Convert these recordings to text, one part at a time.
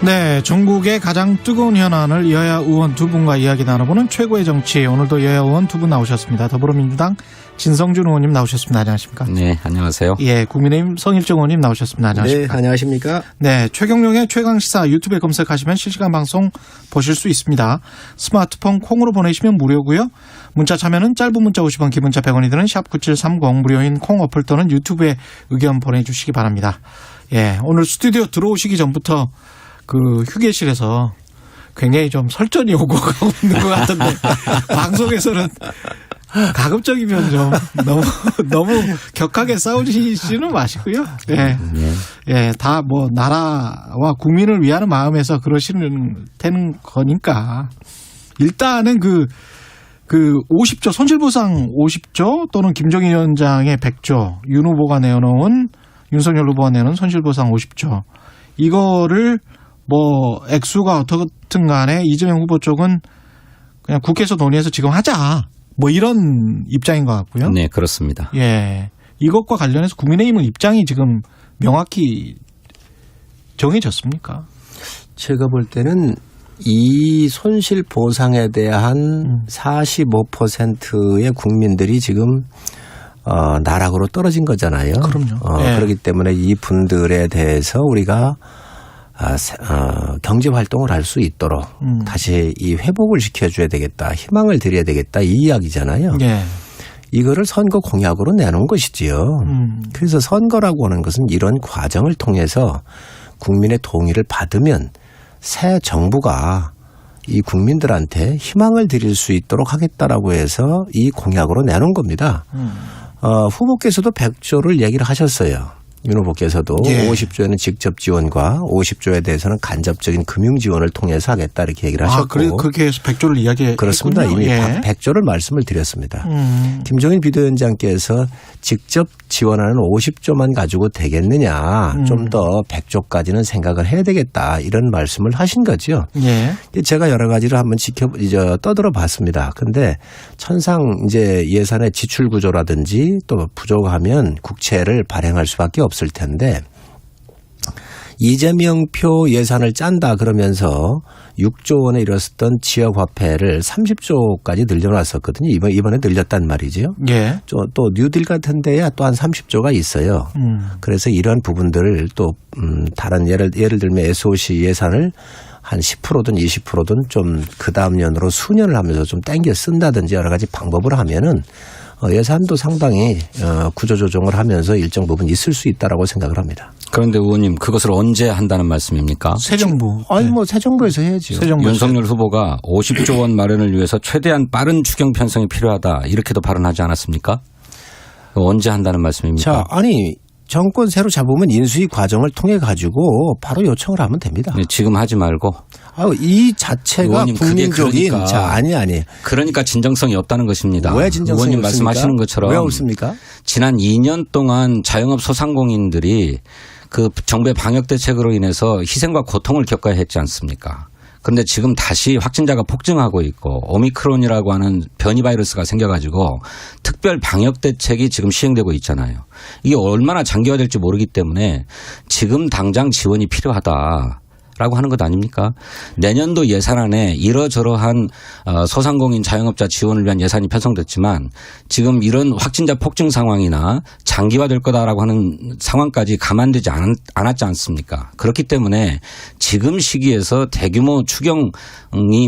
네, 전국의 가장 뜨거운 현안을 여야 의원 두 분과 이야기 나눠보는 최고의 정치. 오늘도 여야 의원 두 분 나오셨습니다. 더불어민주당 진성준 의원님 나오셨습니다. 안녕하십니까? 네, 안녕하세요. 예, 국민의힘 성일정 의원님 나오셨습니다. 안녕하십니까? 네, 안녕하십니까? 네, 최경영의 최강시사 유튜브에 검색하시면 실시간 방송 보실 수 있습니다. 스마트폰 콩으로 보내시면 무료고요. 문자 참여는 짧은 문자 50원, 긴 문자 100원이 드는 샵9730 무료인 콩 어플 또는 유튜브에 의견 보내주시기 바랍니다. 예, 오늘 스튜디오 들어오시기 전부터 그 휴게실에서 굉장히 좀 설전이 오고 있는 것 같은데 방송에서는 가급적이면 좀 너무 격하게 싸우시지는 마시고요. 예, 예, 다 뭐 나라와 국민을 위하는 마음에서 그러시는 되는 거니까 일단은 그 50조 손실보상 50조 또는 김종인 위원장의 100조 윤 후보가 내놓은 윤석열 후보가 내놓은 손실보상 50조 이거를 뭐 액수가 어떻든 간에 이재명 후보 쪽은 그냥 국회에서 논의해서 지금 하자. 뭐 이런 입장인 것 같고요. 네, 그렇습니다. 예. 이것과 관련해서 국민의힘은 입장이 지금 명확히 정해졌습니까? 제가 볼 때는 이 손실 보상에 대한 45%의 국민들이 지금 나락으로 떨어진 거잖아요. 그럼요. 예. 그렇기 때문에 이 분들에 대해서 우리가 경제 활동을 할 수 있도록 다시 이 회복을 시켜줘야 되겠다. 희망을 드려야 되겠다. 이 이야기잖아요. 예. 이거를 선거 공약으로 내놓은 것이지요. 그래서 선거라고 하는 것은 이런 과정을 통해서 국민의 동의를 받으면 새 정부가 이 국민들한테 희망을 드릴 수 있도록 하겠다라고 해서 이 공약으로 내놓은 겁니다. 후보께서도 100조를 얘기를 하셨어요. 윤 후보께서도 예. 50조에는 직접 지원과 50조에 대해서는 간접적인 금융 지원을 통해서 하겠다 이렇게 얘기를 하셨고. 그래 그렇게 해서 100조를 이야기했군요. 그렇습니다. 이미 예. 100조를 말씀을 드렸습니다. 김종인 비대위원장께서 직접 지원하는 50조만 가지고 되겠느냐. 좀 더 100조까지는 생각을 해야 되겠다. 이런 말씀을 하신 거죠. 예. 제가 여러 가지를 한번 떠들어 봤습니다. 근데 천상 이제 예산의 지출 구조라든지 또 부족하면 국채를 발행할 수밖에 없을 텐데 이재명표 예산을 짠다 그러면서 6조 원에 이뤘었던 지역화폐를 30조까지 늘려놨었거든요. 이번에 늘렸단 말이죠. 예. 또 뉴딜 같은 데야 또 한 30조가 있어요. 그래서 이런 부분들을 또 다른 예를 들면 SOC 예산을 한 10%든 20%든 좀 그다음 년으로 수년을 하면서 좀 땡겨 쓴다든지 여러 가지 방법을 하면은 예산도 상당히 구조조정을 하면서 일정 부분 있을 수 있다라고 생각을 합니다. 그런데 의원님 그것을 언제 한다는 말씀입니까? 새 정부. 아니 뭐 새 정부에서 해야죠. 새 정부에서. 윤석열 후보가 50조 원 마련을 위해서 최대한 빠른 추경 편성이 필요하다 이렇게도 발언하지 않았습니까? 언제 한다는 말씀입니까? 자, 아니 정권 새로 잡으면 인수위 과정을 통해 가지고 바로 요청을 하면 됩니다. 네, 지금 하지 말고. 이 자체가 의원님, 국민적인 그러니까. 자 아니. 그러니까 진정성이 없다는 것입니다. 왜 진정성이 의원님 없습니까? 말씀하시는 것처럼 왜 없습니까? 지난 2년 동안 자영업 소상공인들이 그 정부의 방역 대책으로 인해서 희생과 고통을 겪어야 했지 않습니까? 그런데 지금 다시 확진자가 폭증하고 있고 오미크론이라고 하는 변이 바이러스가 생겨가지고 특별 방역 대책이 지금 시행되고 있잖아요. 이게 얼마나 장기화될지 모르기 때문에 지금 당장 지원이 필요하다. 라고 하는 것 아닙니까? 내년도 예산안에 이러저러한 소상공인 자영업자 지원을 위한 예산이 편성됐지만 지금 이런 확진자 폭증 상황이나 장기화될 거다라고 하는 상황까지 감안되지 않았지 않습니까? 그렇기 때문에 지금 시기에서 대규모 추경이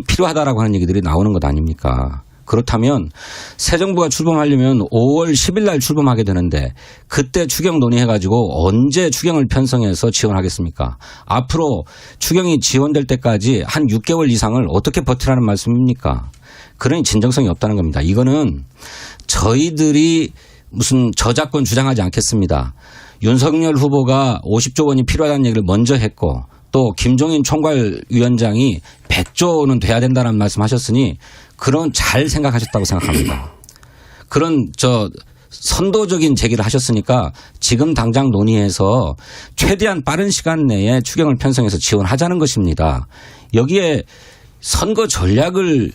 필요하다라고 하는 얘기들이 나오는 것 아닙니까? 그렇다면 새 정부가 출범하려면 5월 10일 날 출범하게 되는데 그때 추경 논의해가지고 언제 추경을 편성해서 지원하겠습니까? 앞으로 추경이 지원될 때까지 한 6개월 이상을 어떻게 버티라는 말씀입니까? 그러니 진정성이 없다는 겁니다. 이거는 저희들이 무슨 저작권 주장하지 않겠습니다. 윤석열 후보가 50조 원이 필요하다는 얘기를 먼저 했고 또 김종인 총괄위원장이 100조는 돼야 된다는 말씀하셨으니 그런 잘 생각하셨다고 생각합니다. 그런 선도적인 제기를 하셨으니까 지금 당장 논의해서 최대한 빠른 시간 내에 추경을 편성해서 지원하자는 것입니다. 여기에 선거 전략을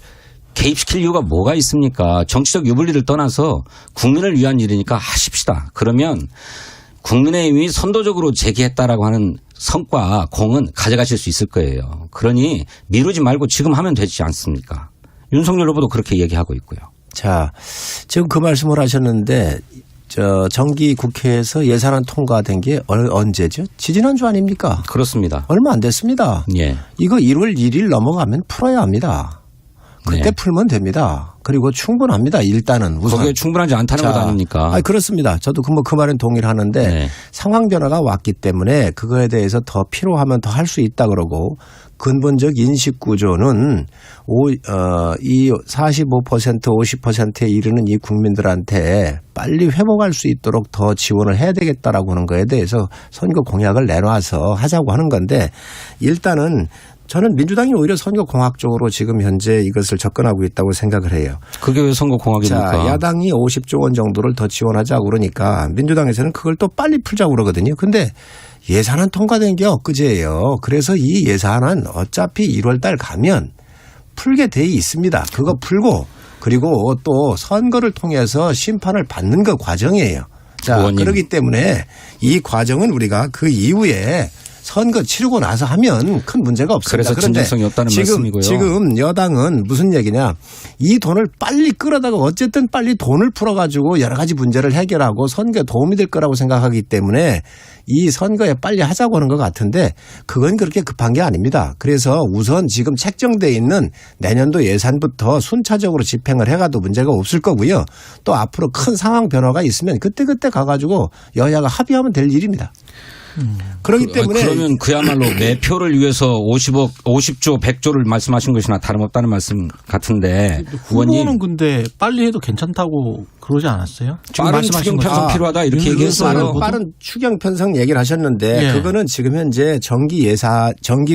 개입시킬 이유가 뭐가 있습니까? 정치적 유불리를 떠나서 국민을 위한 일이니까 하십시다. 그러면 국민의힘이 선도적으로 제기했다라고 하는 성과 공은 가져가실 수 있을 거예요. 그러니 미루지 말고 지금 하면 되지 않습니까? 윤석열 후보도 그렇게 얘기하고 있고요. 자, 지금 그 말씀을 하셨는데 정기 국회에서 예산안 통과된 게 언제죠? 지지난주 아닙니까? 그렇습니다. 얼마 안 됐습니다. 예. 이거 1월 1일 넘어가면 풀어야 합니다. 그때 네. 풀면 됩니다. 그리고 충분합니다. 일단은 우선. 그게 충분하지 않다는 것 아닙니까? 그렇습니다. 저도 그 말은 동의를 하는데 네. 상황 변화가 왔기 때문에 그거에 대해서 더 필요하면 더 할 수 있다 그러고 근본적 인식 구조는 이 45% 50%에 이르는 이 국민들한테 빨리 회복할 수 있도록 더 지원을 해야 되겠다라고 하는 거에 대해서 선거 공약을 내놔서 하자고 하는 건데 일단은 저는 민주당이 오히려 선거공학적으로 지금 현재 이것을 접근하고 있다고 생각을 해요. 그게 왜 선거공학입니까? 자, 야당이 50조 원 정도를 더 지원하자고 그러니까 민주당에서는 그걸 또 빨리 풀자고 그러거든요. 근데 예산안 통과된 게 엊그제예요. 그래서 이 예산안 어차피 1월 달 가면 풀게 돼 있습니다. 그거 풀고 그리고 또 선거를 통해서 심판을 받는 그 과정이에요. 자, 의원님. 그렇기 때문에 이 과정은 우리가 그 이후에 선거 치르고 나서 하면 큰 문제가 없습니다. 그래서 진정성이 없다는 말씀이고요. 지금 여당은 무슨 얘기냐. 이 돈을 빨리 끌어다가 어쨌든 빨리 돈을 풀어가지고 여러 가지 문제를 해결하고 선거에 도움이 될 거라고 생각하기 때문에 이 선거에 빨리 하자고 하는 것 같은데 그건 그렇게 급한 게 아닙니다. 그래서 우선 지금 책정돼 있는 내년도 예산부터 순차적으로 집행을 해가도 문제가 없을 거고요. 또 앞으로 큰 상황 변화가 있으면 그때 가가지고 여야가 합의하면 될 일입니다. 그렇기 때문에 그러면 그야말로 매표를 위해서 50조 100조를 말씀하신 것이나 다름없다는 말씀 같은데 후보는 근데 빨리 해도 괜찮다고 그러지 않았어요? 빠른 추경 편성 필요하다 이렇게 얘기했어요. 빠른 추경 편성 얘기를 하셨는데 예. 그거는 지금 현재 정기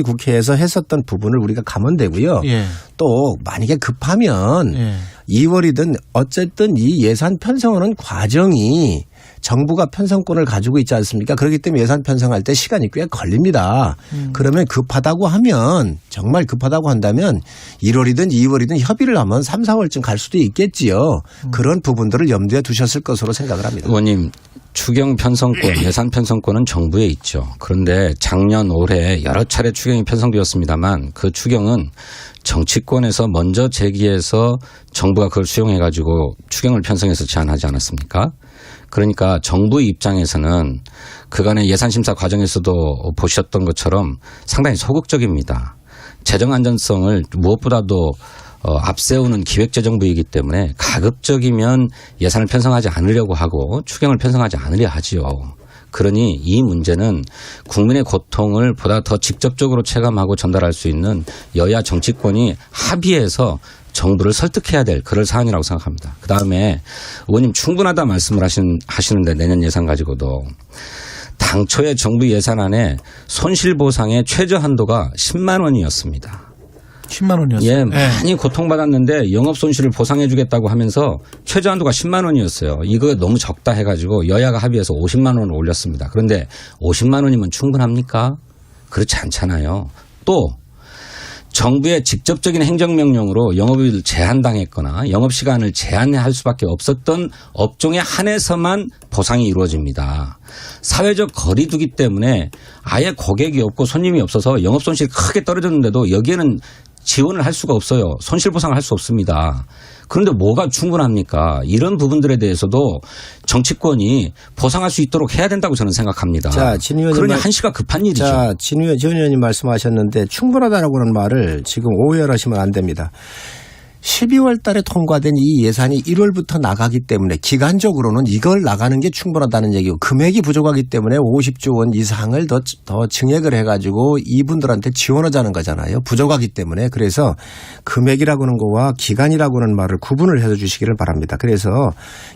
국회에서 했었던 부분을 우리가 가면 되고요. 예. 또 만약에 급하면 예. 2월이든 어쨌든 이 예산 편성하는 과정이 정부가 편성권을 가지고 있지 않습니까? 그렇기 때문에 예산 편성할 때 시간이 꽤 걸립니다. 그러면 급하다고 하면 정말 급하다고 한다면 1월이든 2월이든 협의를 하면 3, 4월쯤 갈 수도 있겠지요. 그런 부분들을 염두에 두셨을 것으로 생각을 합니다. 의원님. 추경 편성권, 예산 편성권은 정부에 있죠. 그런데 작년 올해 여러 차례 추경이 편성되었습니다만 그 추경은 정치권에서 먼저 제기해서 정부가 그걸 수용해 가지고 추경을 편성해서 제안하지 않았습니까? 그러니까 정부 입장에서는 그간의 예산심사 과정에서도 보셨던 것처럼 상당히 소극적입니다. 재정 안전성을 무엇보다도 앞세우는 기획재정부이기 때문에 가급적이면 예산을 편성하지 않으려고 하고 추경을 편성하지 않으려 하지요. 그러니 이 문제는 국민의 고통을 보다 더 직접적으로 체감하고 전달할 수 있는 여야 정치권이 합의해서 정부를 설득해야 될 그럴 사안이라고 생각합니다. 그다음에 의원님 충분하다 말씀을 하시는데 내년 예산 가지고도 당초에 정부 예산안에 손실보상의 최저 한도가 10만 원이었습니다. 10만 원이었어요. 예, 많이 고통받았는데 영업 손실을 보상해 주겠다고 하면서 최저 한도가 10만 원이었어요. 이거 너무 적다 해가지고 여야가 합의해서 50만 원을 올렸습니다. 그런데 50만 원이면 충분합니까? 그렇지 않잖아요. 또 정부의 직접적인 행정명령으로 영업을 제한당했거나 영업시간을 제한할 수밖에 없었던 업종에 한해서만 보상이 이루어집니다. 사회적 거리두기 때문에 아예 고객이 없고 손님이 없어서 영업손실이 크게 떨어졌는데도 여기에는 지원을 할 수가 없어요. 손실보상을 할 수 없습니다. 그런데 뭐가 충분합니까? 이런 부분들에 대해서도 정치권이 보상할 수 있도록 해야 된다고 저는 생각합니다. 자, 진 의원님 그러니 한시가 급한 일이죠. 자, 진 의원님 말씀하셨는데 충분하다라고 하는 말을 지금 오해를 하시면 안 됩니다. 12월 달에 통과된 이 예산이 1월부터 나가기 때문에 기간적으로는 이걸 나가는 게 충분하다는 얘기고 금액이 부족하기 때문에 50조 원 이상을 더 증액을 해가지고 이분들한테 지원하자는 거잖아요. 부족하기 때문에. 그래서 금액이라고 하는 거와 기간이라고 하는 말을 구분을 해서 주시기를 바랍니다. 그래서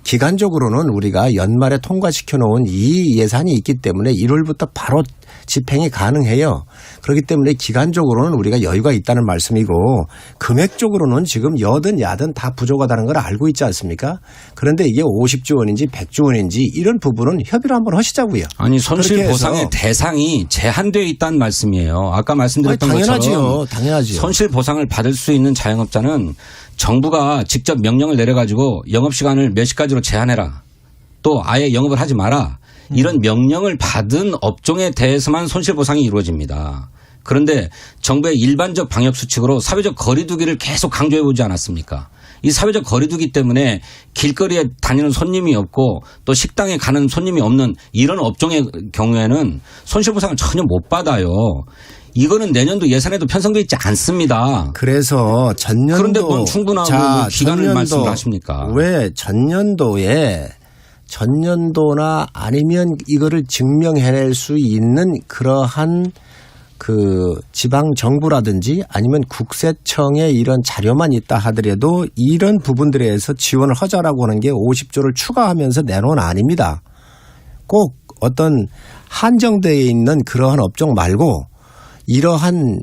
기간적으로는 우리가 연말에 통과시켜 놓은 이 예산이 있기 때문에 1월부터 바로 집행이 가능해요. 그렇기 때문에 기간적으로는 우리가 여유가 있다는 말씀이고 금액적으로는 지금 여든 야든 다 부족하다는 걸 알고 있지 않습니까? 그런데 이게 50조 원인지 100조 원인지 이런 부분은 협의를 한번 하시자고요. 아니 손실보상의 대상이 제한되어 있다는 말씀이에요. 아까 말씀드렸던 것처럼 당연하지요. 손실보상을 받을 수 있는 자영업자는 정부가 직접 명령을 내려가지고 영업시간을 몇 시까지로 제한해라. 또 아예 영업을 하지 마라. 이런 명령을 받은 업종에 대해서만 손실보상이 이루어집니다. 그런데 정부의 일반적 방역수칙으로 사회적 거리두기를 계속 강조해보지 않았습니까? 이 사회적 거리두기 때문에 길거리에 다니는 손님이 없고 또 식당에 가는 손님이 없는 이런 업종의 경우에는 손실보상을 전혀 못 받아요. 이거는 내년도 예산에도 편성되어 있지 않습니다. 그래서 전년도. 그런데 뭔 충분하고 기간을 말씀을 하십니까? 왜 전년도나 아니면 이거를 증명해낼 수 있는 그러한 그 지방 정부라든지 아니면 국세청의 이런 자료만 있다 하더라도 이런 부분들에 대해서 지원을 하자라고 하는 게 50조를 추가하면서 내놓은 아닙니다. 꼭 어떤 한정되어 있는 그러한 업종 말고 이러한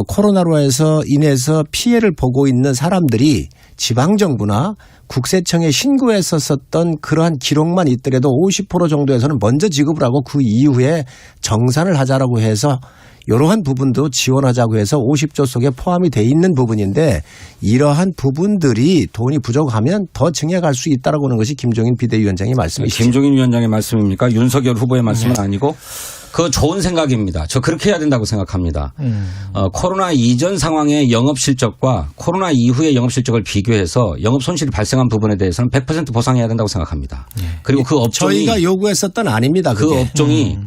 코로나로 인해서 피해를 보고 있는 사람들이 지방정부나 국세청에 신고했었던 그러한 기록만 있더라도 50% 정도에서는 먼저 지급을 하고 그 이후에 정산을 하자라고 해서 이러한 부분도 지원하자고 해서 50조 속에 포함이 돼 있는 부분인데 이러한 부분들이 돈이 부족하면 더 증액할 수 있다라고 하는 것이 김종인 비대위원장의 말씀이시죠. 김종인 위원장의 말씀입니까? 윤석열 후보의 말씀은 아니고 그거 좋은 생각입니다. 저 그렇게 해야 된다고 생각합니다. 코로나 이전 상황의 영업 실적과 코로나 이후의 영업 실적을 비교해서 영업 손실이 발생한 부분에 대해서는 100% 보상해야 된다고 생각합니다. 그리고 그 업종이 저희가 요구했었던 아닙니다. 그 업종이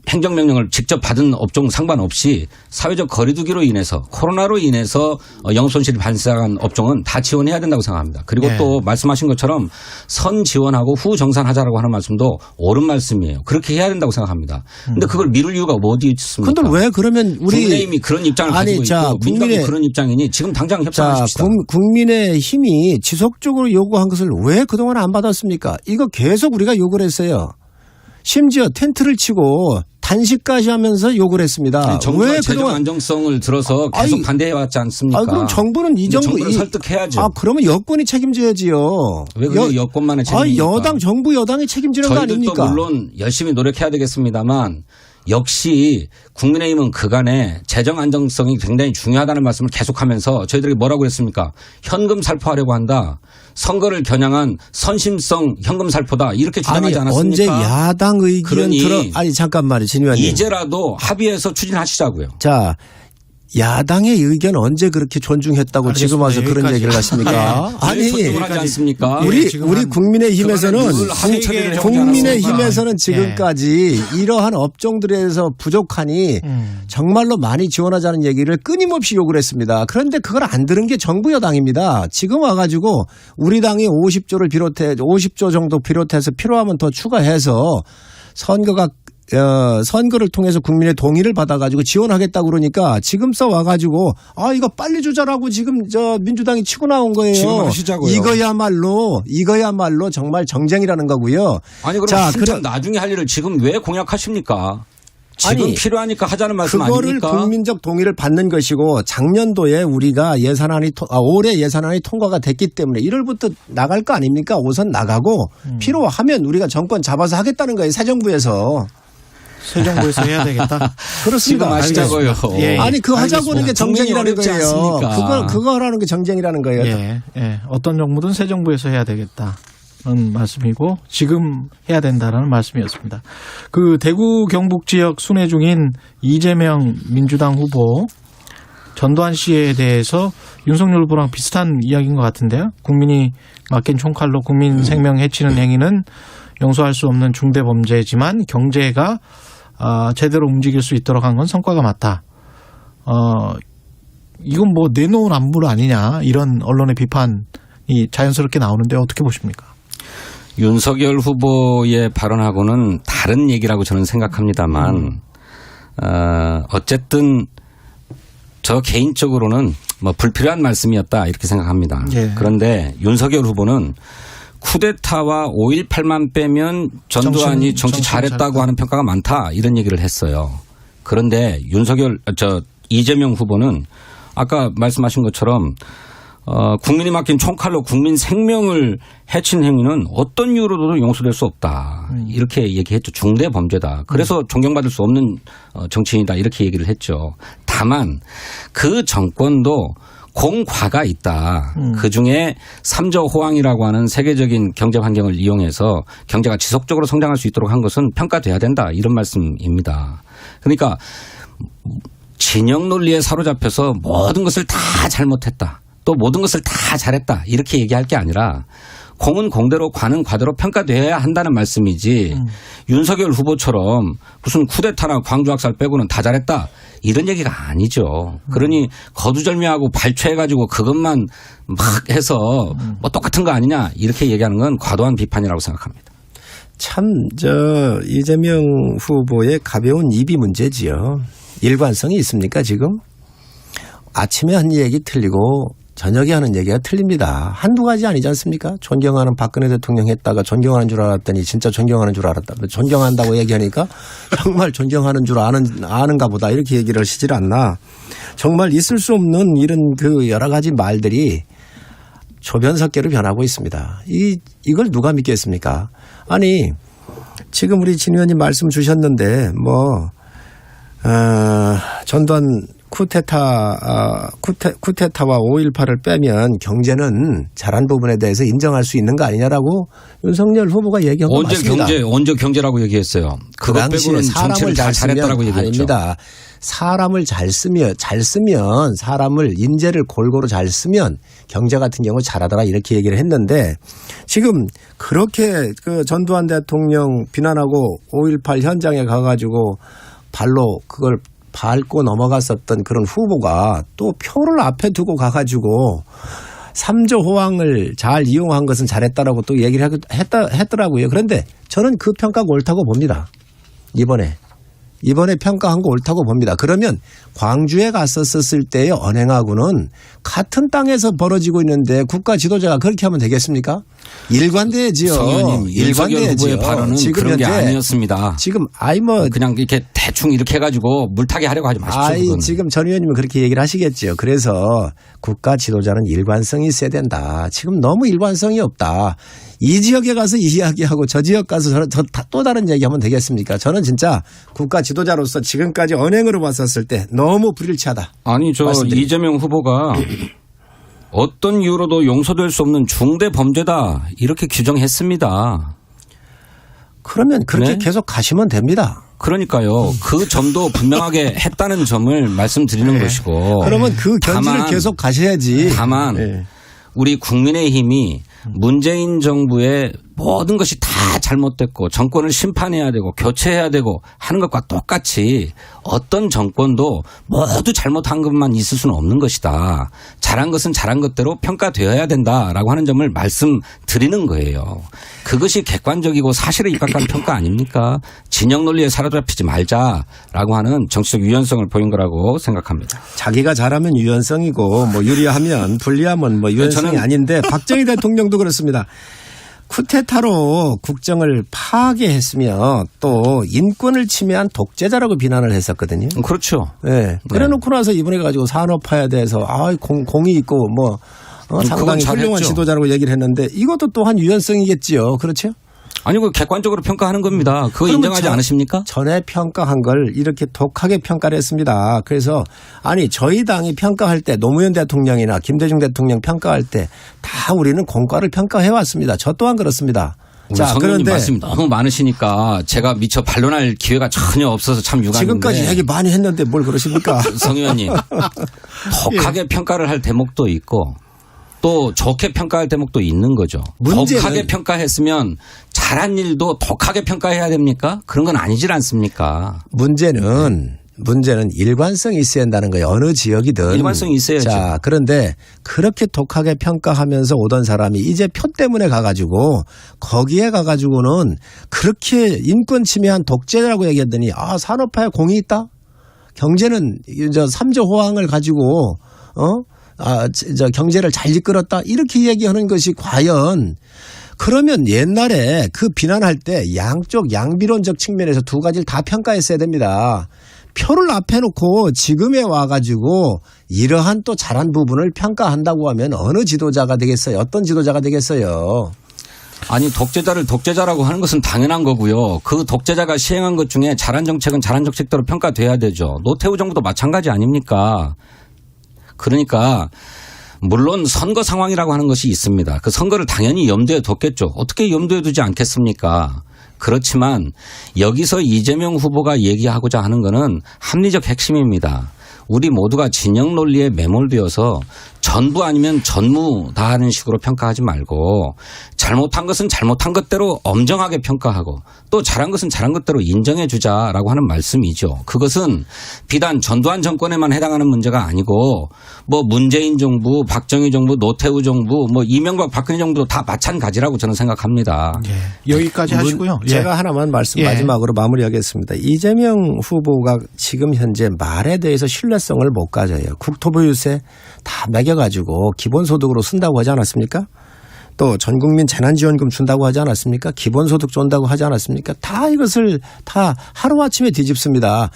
행정명령을 직접 받은 업종 상관없이 사회적 거리두기로 인해서 코로나로 인해서 영업손실이 발생한 업종은 다 지원해야 된다고 생각합니다. 그리고 또 말씀하신 것처럼 선 지원하고 후 정산하자라고 하는 말씀도 옳은 말씀이에요. 그렇게 해야 된다고 생각합니다. 그런데 그걸 미룰 이유가 어디 있습니까? 그런데 왜 그러면 우리 국민의힘이 그런 입장을 가지고 있고 민주당이 그런 입장이니 지금 당장 협상하십시다. 국민의힘이 지속적으로 요구한 것을 왜 그동안 안 받았습니까? 이거 계속 우리가 요구를 했어요. 심지어 텐트를 치고 단식까지 하면서 욕을 했습니다. 정부가 재정 안정성을 들어서 계속 반대해왔지 않습니까? 그럼 정부는 정부를 설득해야죠. 그러면 여권이 책임져야지요. 왜 그게 여권만의 책임입니까? 정부 여당이 책임지는 거 아닙니까? 저희들도 물론 열심히 노력해야 되겠습니다만 역시 국민의힘은 그간에 재정 안정성이 굉장히 중요하다는 말씀을 계속하면서 저희들이 뭐라고 그랬습니까? 현금 살포하려고 한다. 선거를 겨냥한 선심성 현금 살포다. 이렇게 주장하지 않았습니까? 언제 야당 의견 잠깐만요. 진 의원님. 이제라도 합의해서 추진하시자고요. 자. 야당의 의견 언제 그렇게 존중했다고 알겠습니다. 지금 와서 그런 얘기를 하십니까? 아니, 존중하지 않습니까? 우리 국민의힘에서는 지금까지 이러한 업종들에 대해서 부족하니 정말로 많이 지원하자는 얘기를 끊임없이 요구를 했습니다. 그런데 그걸 안 들은 게 정부 여당입니다. 지금 와가지고 우리 당이 50조 정도 비롯해서 필요하면 더 추가해서 선거를 통해서 국민의 동의를 받아가지고 지원하겠다고 그러니까 지금 와가지고 이거 빨리 주자라고 지금 민주당이 치고 나온 거예요. 지금 하시자고요. 이거야말로 정말 정쟁이라는 거고요. 아니 그럼 한참 나중에 할 일을 지금 왜 공약하십니까? 지금 필요하니까 하자는 말씀 아닙니까? 그거를 국민적 동의를 받는 것이고 작년도에 우리가 올해 예산안이 통과가 됐기 때문에 1월부터 나갈 거 아닙니까? 우선 나가고 필요하면 우리가 정권 잡아서 하겠다는 거예요. 새 정부에서 해야 되겠다. 그렇습니다. 하시자고요. 아니 그거 하자고 하는 게 정쟁이라는 거예요. 그거 하라는 게 정쟁이라는 거예요. 어떤 정부든 새 정부에서 해야 되겠다는 말씀이고 지금 해야 된다라는 말씀이었습니다. 그 대구 경북 지역 순회 중인 이재명 민주당 후보 전두환 씨에 대해서 윤석열 후보랑 비슷한 이야기인 것 같은데요. 국민이 맡긴 총칼로 국민 생명 해치는 행위는 용서할 수 없는 중대 범죄지만 경제가 제대로 움직일 수 있도록 한 건 성과가 맞다. 이건 뭐 내놓은 안물 아니냐 이런 언론의 비판이 자연스럽게 나오는데 어떻게 보십니까? 윤석열 후보의 발언하고는 다른 얘기라고 저는 생각합니다만 어쨌든 저 개인적으로는 뭐 불필요한 말씀이었다 이렇게 생각합니다. 그런데 윤석열 후보는 쿠데타와 5.18만 빼면 전두환이 정치 잘했다고 하는 평가가 많다 이런 얘기를 했어요. 그런데 이재명 후보는 아까 말씀하신 것처럼 국민이 맡긴 총칼로 국민 생명을 해친 행위는 어떤 이유로도 용서될 수 없다. 이렇게 얘기했죠. 중대 범죄다. 그래서 존경받을 수 없는 정치인이다. 이렇게 얘기를 했죠. 다만 그 정권도 공과가 있다. 그중에 3조 호황이라고 하는 세계적인 경제 환경을 이용해서 경제가 지속적으로 성장할 수 있도록 한 것은 평가돼야 된다. 이런 말씀입니다. 그러니까 진영 논리에 사로잡혀서 모든 것을 다 잘못했다. 또 모든 것을 다 잘했다. 이렇게 얘기할 게 아니라 공은 공대로 과는 과대로 평가돼야 한다는 말씀이지 윤석열 후보처럼 무슨 쿠데타나 광주학살 빼고는 다 잘했다. 이런 얘기가 아니죠. 그러니 거두절미하고 발췌해가지고 그것만 막 해서 뭐 똑같은 거 아니냐 이렇게 얘기하는 건 과도한 비판이라고 생각합니다. 참, 이재명 후보의 가벼운 입이 문제지요. 일관성이 있습니까, 지금? 아침에 한 얘기 틀리고 저녁에 하는 얘기가 틀립니다. 한두 가지 아니지 않습니까? 존경하는 박근혜 대통령 했다가 존경하는 줄 알았더니 진짜 존경하는 줄 알았다. 존경한다고 얘기하니까 정말 존경하는 줄 아는가 보다 이렇게 얘기를 하시질 않나. 정말 있을 수 없는 이런 그 여러 가지 말들이 조변석계로 변하고 있습니다. 이걸 누가 믿겠습니까? 아니 지금 우리 진 의원님 말씀 주셨는데 전두환 쿠데타와 5.18을 빼면 경제는 잘한 부분에 대해서 인정할 수 있는 거 아니냐라고 윤석열 후보가 얘기한 거 맞습니다. 언제 경제라고 얘기했어요. 그 그것 빼고는 전체를 다 잘했다라고 얘기했죠. 아닙니다. 사람을 잘 쓰면 사람을 인재를 골고루 잘 쓰면 경제 같은 경우 잘하더라 이렇게 얘기를 했는데 지금 그렇게 그 전두환 대통령 비난하고 5.18 현장에 가가지고 발로 그걸 밟고 넘어갔었던 그런 후보가 또 표를 앞에 두고 가가지고 3조 호황을 잘 이용한 것은 잘했다라고 또 얘기를 했더라고요. 그런데 저는 그 평가가 옳다고 봅니다. 이번에 평가한 거 옳다고 봅니다. 그러면 광주에 갔었을 때의 언행하고는 같은 땅에서 벌어지고 있는데 국가 지도자가 그렇게 하면 되겠습니까? 일관돼야지요. 성 의원님, 윤석열 후보의 발언은 그런 게 아니었습니다. 지금 그냥 이렇게 대충 이렇게 해가지고 물타기 하려고 하지 마십시오. 지금 전 의원님은 그렇게 얘기를 하시겠죠. 그래서 국가 지도자는 일관성이 있어야 된다. 지금 너무 일관성이 없다. 이 지역에 가서 이 이야기하고 저 지역 가서 또 다른 얘기하면 되겠습니까? 저는 진짜 국가 지도자로서 지금까지 언행으로 봤었을 때 너무 불일치하다. 아니 이재명 후보가 어떤 이유로도 용서될 수 없는 중대 범죄다 이렇게 규정했습니다. 그러면 그렇게 계속 가시면 됩니다. 그러니까요. 그 점도 분명하게 했다는 점을 말씀드리는 것이고. 그러면 그 견지를 계속 가셔야지. 다만 우리 국민의힘이 문재인 정부의 모든 것이 다 잘못됐고 정권을 심판해야 되고 교체해야 되고 하는 것과 똑같이 어떤 정권도 모두 잘못한 것만 있을 수는 없는 것이다. 잘한 것은 잘한 것대로 평가되어야 된다라고 하는 점을 말씀드리는 거예요. 그것이 객관적이고 사실에 입각한 평가 아닙니까? 진영 논리에 사로잡히지 말자라고 하는 정치적 유연성을 보인 거라고 생각합니다. 자기가 잘하면 유연성이고 유리하면 불리하면 유연성이 아닌데 박정희 대통령도 그렇습니다. 쿠데타로 국정을 파괴했으며 또 인권을 침해한 독재자라고 비난을 했었거든요. 그렇죠. 네. 그래놓고 나서 이번에 가지고 산업화에 대해서 공이 있고 상당히 훌륭한 지도자라고 얘기를 했는데 이것도 또한 유연성이겠지요. 그렇죠? 아니, 객관적으로 평가하는 겁니다. 그거 인정하지 않으십니까? 전에 평가한 걸 이렇게 독하게 평가를 했습니다. 그래서 저희 당이 평가할 때 노무현 대통령이나 김대중 대통령 평가할 때 다 우리는 공과를 평가해 왔습니다. 저 또한 그렇습니다. 자, 그런데 말씀이 너무 많으시니까 제가 미처 반론할 기회가 전혀 없어서 참 유감인데. 지금까지 얘기 많이 했는데 뭘 그러십니까? 성 의원님. 독하게 평가를 할 대목도 있고 또 좋게 평가할 대목도 있는 거죠. 독하게 평가했으면 잘한 일도 독하게 평가해야 됩니까? 그런 건 아니질 않습니까? 문제는 일관성이 있어야 한다는 거예요. 어느 지역이든. 일관성이 있어야죠. 자, 그런데 그렇게 독하게 평가하면서 오던 사람이 이제 표 때문에 가가지고 거기에 가가지고는 그렇게 인권 침해한 독재라고 얘기했더니 산업화에 공이 있다? 경제는 3조 호황을 가지고 경제를 잘 이끌었다 이렇게 얘기하는 것이 과연 그러면 옛날에 그 비난할 때 양비론적 측면에서 두 가지를 다 평가했어야 됩니다. 표를 앞에 놓고 지금에 와가지고 이러한 또 잘한 부분을 평가한다고 하면 어느 지도자가 되겠어요? 어떤 지도자가 되겠어요? 아니 독재자를 독재자라고 하는 것은 당연한 거고요. 그 독재자가 시행한 것 중에 잘한 정책은 잘한 정책대로 평가돼야 되죠. 노태우 정부도 마찬가지 아닙니까? 그러니까 물론 선거 상황이라고 하는 것이 있습니다. 그 선거를 당연히 염두에 뒀겠죠. 어떻게 염두에 두지 않겠습니까? 그렇지만 여기서 이재명 후보가 얘기하고자 하는 것은 합리적 핵심입니다. 우리 모두가 진영 논리에 매몰되어서 전부 아니면 전무다 하는 식으로 평가하지 말고 잘못한 것은 잘못한 것대로 엄정하게 평가하고 또 잘한 것은 잘한 것대로 인정해 주자라고 하는 말씀이죠. 그것은 비단 전두환 정권에만 해당하는 문제가 아니고 뭐 문재인 정부, 박정희 정부, 노태우 정부, 뭐 이명박 박근혜 정부도 다 마찬가지라고 저는 생각합니다. 예. 여기까지 하시고요. 제가 하나만 말씀 마지막으로 마무리하겠습니다. 이재명 후보가 지금 현재 말에 대해서 신뢰성을 못 가져요. 국토부 유세 다 매겨가지고 기본소득으로 쓴다고 하지 않았습니까? 또 전국민 재난지원금 준다고 하지 않았습니까? 기본소득 준다고 하지 않았습니까? 다 이것을 다 하루아침에 뒤집습니다.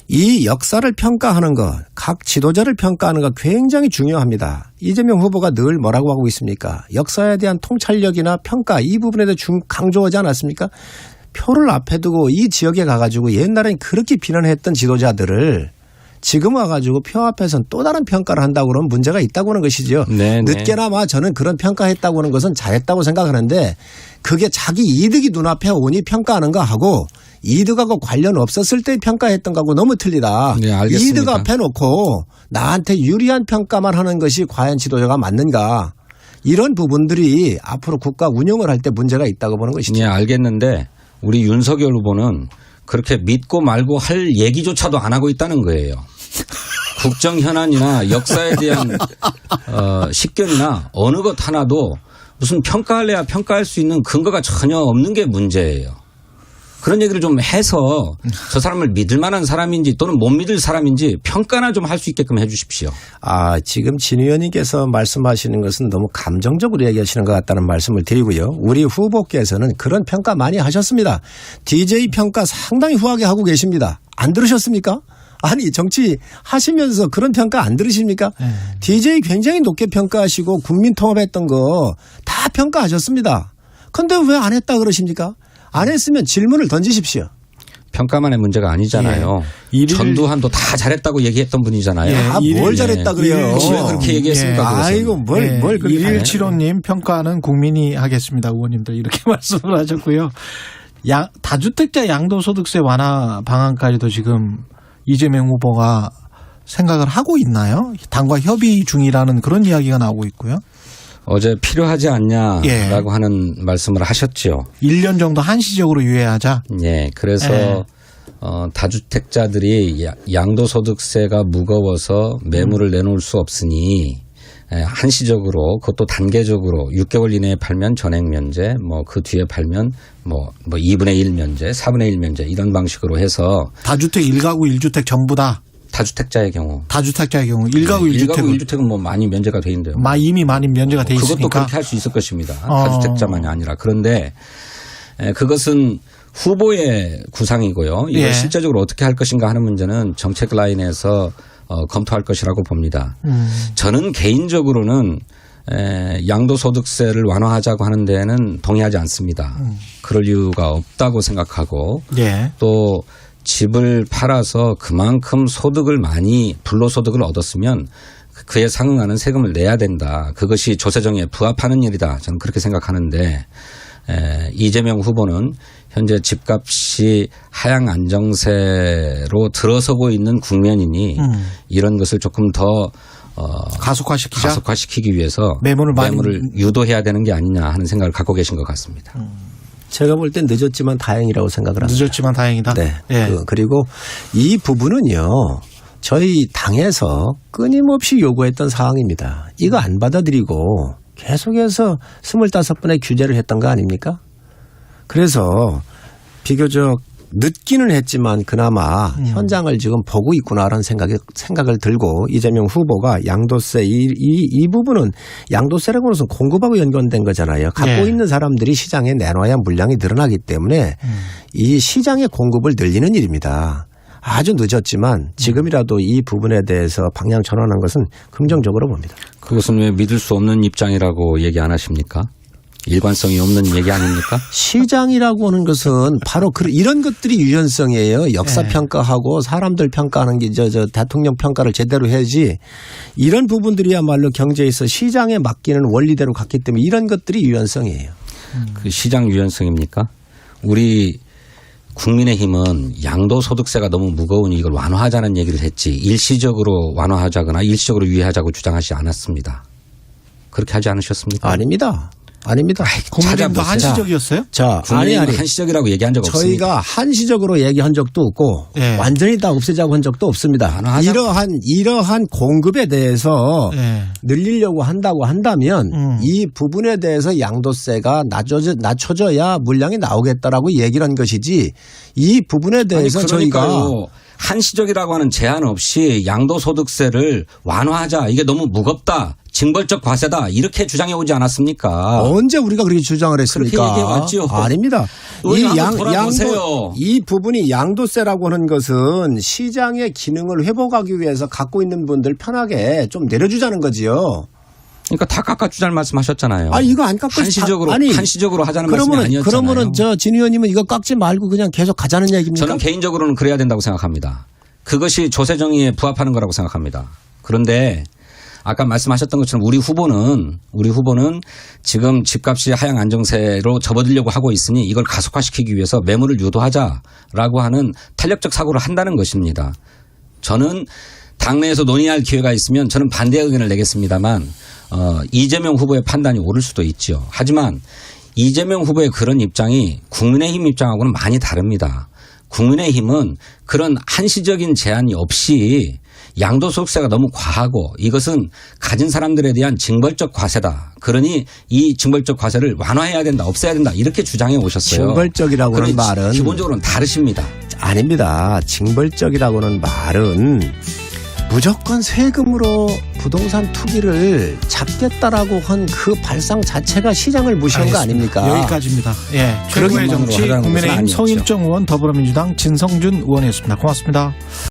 이 역사를 평가하는 것, 각 지도자를 평가하는 것 굉장히 중요합니다. 이재명 후보가 늘 뭐라고 하고 있습니까? 역사에 대한 통찰력이나 평가 이 부분에 대해 강조하지 않았습니까? 표를 앞에 두고 이 지역에 가가지고 옛날엔 그렇게 비난했던 지도자들을 지금 와가지고 표 앞에서는 또 다른 평가를 한다고 그러면 문제가 있다고 하는 것이죠. 네네. 늦게나마 저는 그런 평가했다고 하는 것은 잘했다고 생각하는데 그게 자기 이득이 눈앞에 오니 평가하는 거 하고 이득하고 관련 없었을 때 평가했던 거하고 너무 틀리다. 네, 알겠습니다. 이득 앞에 놓고 나한테 유리한 평가만 하는 것이 과연 지도자가 맞는가. 이런 부분들이 앞으로 국가 운영을 할 때 문제가 있다고 보는 것이죠. 네, 알겠는데 우리 윤석열 후보는 그렇게 믿고 말고 할 얘기조차도 안 하고 있다는 거예요. 국정 현안이나 역사에 대한 식견이나 어느 것 하나도 무슨 평가할래야 평가할 수 있는 근거가 전혀 없는 게 문제예요. 그런 얘기를 좀 해서 저 사람을 믿을 만한 사람인지 또는 못 믿을 사람인지 평가나 좀 할 수 있게끔 해 주십시오. 지금 진 의원님께서 말씀하시는 것은 너무 감정적으로 얘기하시는 것 같다는 말씀을 드리고요. 우리 후보께서는 그런 평가 많이 하셨습니다. DJ 평가 상당히 후하게 하고 계십니다. 안 들으셨습니까? 아니 정치 하시면서 그런 평가 안 들으십니까? DJ 굉장히 높게 평가하시고 국민 통합했던 거 다 평가하셨습니다. 그런데 왜 안 했다 그러십니까? 안 했으면 질문을 던지십시오. 평가만의 문제가 아니잖아요. 전두환도 다 잘했다고 얘기했던 분이잖아요. 뭘 잘했다 그래요. 왜 그렇게 얘기했습니까? 아이고 뭘 그렇게 1175님 평가는 국민이 하겠습니다. 의원님들 이렇게 말씀을 하셨고요. 다주택자 양도소득세 완화 방안까지도 지금 이재명 후보가 생각을 하고 있나요? 당과 협의 중이라는 그런 이야기가 나오고 있고요. 어제 필요하지 않냐라고 하는 말씀을 하셨죠. 1년 정도 한시적으로 유예하자. 네. 그래서 다주택자들이 양도소득세가 무거워서 매물을 내놓을 수 없으니 한시적으로 그것도 단계적으로 6개월 이내에 팔면 전액 면제 뭐 그 뒤에 팔면 뭐 2분의 1 면제 4분의 1 면제 이런 방식으로 해서 다주택 1가구 1주택 전부 다. 다주택자의 경우. 1가구 1주택은. 1가구 1주택은 뭐 많이 면제가 돼 있는데요. 이미 많이 면제가 돼 있으니까. 그것도 그렇게 할 수 있을 것입니다. 다주택자만이 아니라. 그런데 그것은 후보의 구상이고요. 이걸 실제적으로 어떻게 할 것인가 하는 문제는 정책 라인에서 검토할 것이라고 봅니다. 저는 개인적으로는 양도소득세를 완화하자고 하는 데에는 동의하지 않습니다. 그럴 이유가 없다고 생각하고 또 집을 팔아서 그만큼 소득을 많이 불로소득을 얻었으면 그에 상응하는 세금을 내야 된다. 그것이 조세정에 부합하는 일이다. 저는 그렇게 생각하는데 이재명 후보는 현재 집값이 하향 안정세로 들어서고 있는 국면이니 이런 것을 조금 더 가속화시키기 위해서 매물을 유도해야 되는 게 아니냐 하는 생각을 갖고 계신 것 같습니다. 제가 볼 땐 늦었지만 다행이라고 생각을 합니다. 늦었지만 다행이다. 네. 그리고 이 부분은요. 저희 당에서 끊임없이 요구했던 사항입니다. 이거 안 받아들이고 계속해서 25번의 규제를 했던 거 아닙니까? 그래서 비교적 늦기는 했지만 그나마 현장을 지금 보고 있구나라는 생각을 들고 이재명 후보가 양도세 이 부분은 양도세라고 해서 공급하고 연관된 거잖아요. 갖고 있는 사람들이 시장에 내놔야 물량이 늘어나기 때문에 이 시장의 공급을 늘리는 일입니다. 아주 늦었지만 지금이라도 이 부분에 대해서 방향 전환한 것은 긍정적으로 봅니다. 그것은 왜 믿을 수 없는 입장이라고 얘기 안 하십니까? 일관성이 없는 얘기 아닙니까? 시장이라고 하는 것은 바로 이런 것들이 유연성이에요. 역사 평가하고 사람들 평가하는 게 저 대통령 평가를 제대로 해야지. 이런 부분들이야말로 경제에서 시장에 맡기는 원리대로 갔기 때문에 이런 것들이 유연성이에요. 그 시장 유연성입니까? 우리 국민의힘은 양도소득세가 너무 무거우니 이걸 완화하자는 얘기를 했지 일시적으로 완화하자거나 일시적으로 유예하자고 주장하지 않았습니다. 그렇게 하지 않으셨습니까? 아닙니다. 국민의힘도 한시적이었어요? 자, 국민의힘은 한시적이라고 얘기한 적 없습니다. 저희가 한시적으로 얘기한 적도 없고 완전히 다 없애자고 한 적도 없습니다. 이러한 공급에 대해서 늘리려고 한다고 한다면 이 부분에 대해서 양도세가 낮춰져야 물량이 나오겠다라고 얘기를 한 것이지 이 부분에 대해서 저희가 한시적이라고 하는 제한 없이 양도소득세를 완화하자. 이게 너무 무겁다. 징벌적 과세다. 이렇게 주장해 오지 않았습니까? 언제 우리가 그렇게 주장을 했습니까? 그렇게 얘기해왔죠. 아닙니다. 돌아보세요. 이 부분이 양도세라고 하는 것은 시장의 기능을 회복하기 위해서 갖고 있는 분들 편하게 좀 내려주자는 거지요. 그러니까 다 깎아주자는 말씀하셨잖아요. 이거 안 깎아 한시적으로 하자는 말씀이 아니었잖아요. 그러면은 진 의원님은 이거 깎지 말고 그냥 계속 가자는 얘기입니까? 저는 개인적으로는 그래야 된다고 생각합니다. 그것이 조세정의에 부합하는 거라고 생각합니다. 그런데 아까 말씀하셨던 것처럼 우리 후보는 지금 집값이 하향 안정세로 접어들려고 하고 있으니 이걸 가속화시키기 위해서 매물을 유도하자라고 하는 탄력적 사고를 한다는 것입니다. 저는 당내에서 논의할 기회가 있으면 저는 반대 의견을 내겠습니다만 이재명 후보의 판단이 옳을 수도 있죠. 하지만 이재명 후보의 그런 입장이 국민의힘 입장하고는 많이 다릅니다. 국민의힘은 그런 한시적인 제한이 없이 양도소득세가 너무 과하고 이것은 가진 사람들에 대한 징벌적 과세다. 그러니 이 징벌적 과세를 완화해야 된다. 없애야 된다. 이렇게 주장해 오셨어요. 징벌적이라고 하는 말은 기본적으로는 다르십니다. 아닙니다. 징벌적이라고는 말은 무조건 세금으로 부동산 투기를 잡겠다라고 한 그 발상 자체가 시장을 무시한 거 아닙니까? 여기까지입니다. 최고의 정치 국민의힘 성일정 의원 더불어민주당 진성준 의원이었습니다. 고맙습니다.